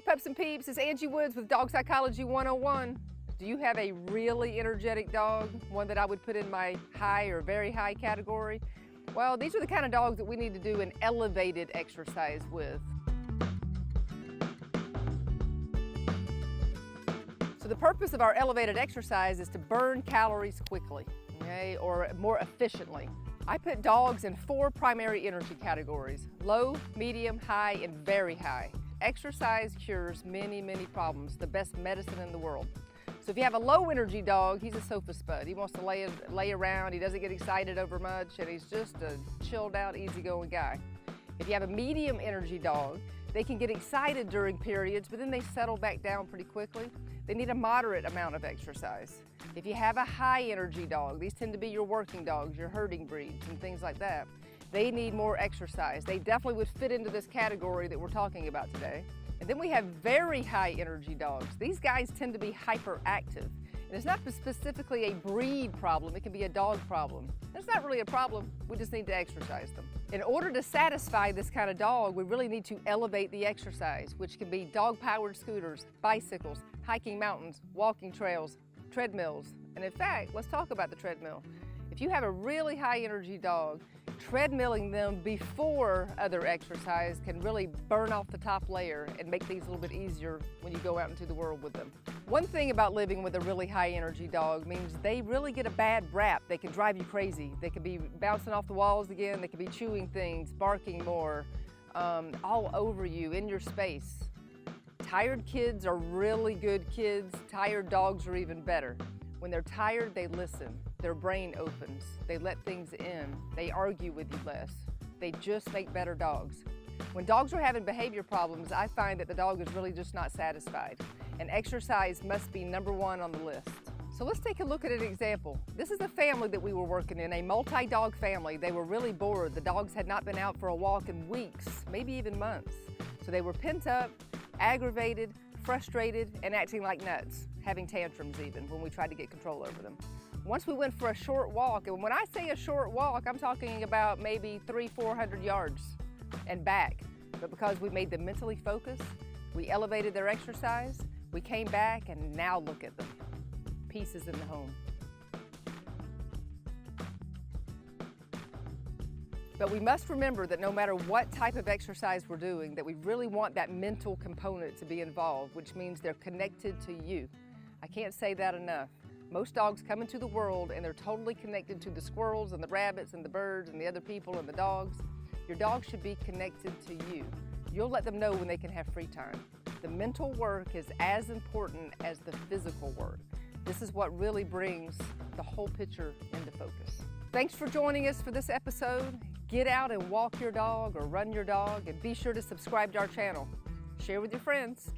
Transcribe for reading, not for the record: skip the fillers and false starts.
Pups and Peeps, it's Angie Woods with Dog Psychology 101. Do you have a really energetic dog? One that I would put in my high or very high category? Well, these are the kind of dogs that we need to do an elevated exercise with. So the purpose of our elevated exercise is to burn calories quickly, okay, or more efficiently. I put dogs in 4 primary energy categories: low, medium, high, and very high. Exercise cures many, many problems, the best medicine in the world. So if you have a low energy dog, he's a sofa spud. He wants to lay around, he doesn't get excited over much, and he's just a chilled out, easygoing guy. If you have a medium energy dog, they can get excited during periods, but then they settle back down pretty quickly. They need a moderate amount of exercise. If you have a high energy dog, these tend to be your working dogs, your herding breeds and things like that. They need more exercise. They definitely would fit into this category that we're talking about today. And then we have very high energy dogs. These guys tend to be hyperactive. And it's not specifically a breed problem, it can be a dog problem. It's not really a problem, we just need to exercise them. In order to satisfy this kind of dog, we really need to elevate the exercise, which can be dog-powered scooters, bicycles, hiking mountains, walking trails, treadmills. And in fact, let's talk about the treadmill. If you have a really high energy dog, treadmilling them before other exercise can really burn off the top layer and make things a little bit easier when you go out into the world with them. One thing about living with a really high energy dog means they really get a bad rap. They can drive you crazy. They can be bouncing off the walls again. They can be chewing things, barking more, all over you, in your space. Tired kids are really good kids. Tired dogs are even better. When they're tired, they listen. Their brain opens. They let things in. They argue with you less. They just make better dogs. When dogs are having behavior problems, I find that the dog is really just not satisfied, and exercise must be #1 on the list. So let's take a look at an example. This is a family that we were working in, a multi-dog family. They were really bored. The dogs had not been out for a walk in weeks, maybe even months. So they were pent up, aggravated, frustrated, and acting like nuts, having tantrums even when we tried to get control over them. Once we went for a short walk, and when I say a short walk, I'm talking about maybe 300-400 yards and back. But because we made them mentally focused, we elevated their exercise, we came back, and now look at them. Peace is in the home. But we must remember that no matter what type of exercise we're doing, that we really want that mental component to be involved, which means they're connected to you. I can't say that enough. Most dogs come into the world and they're totally connected to the squirrels and the rabbits and the birds and the other people and the dogs. Your dog should be connected to you. You'll let them know when they can have free time. The mental work is as important as the physical work. This is what really brings the whole picture into focus. Thanks for joining us for this episode. Get out and walk your dog or run your dog, and be sure to subscribe to our channel. Share with your friends.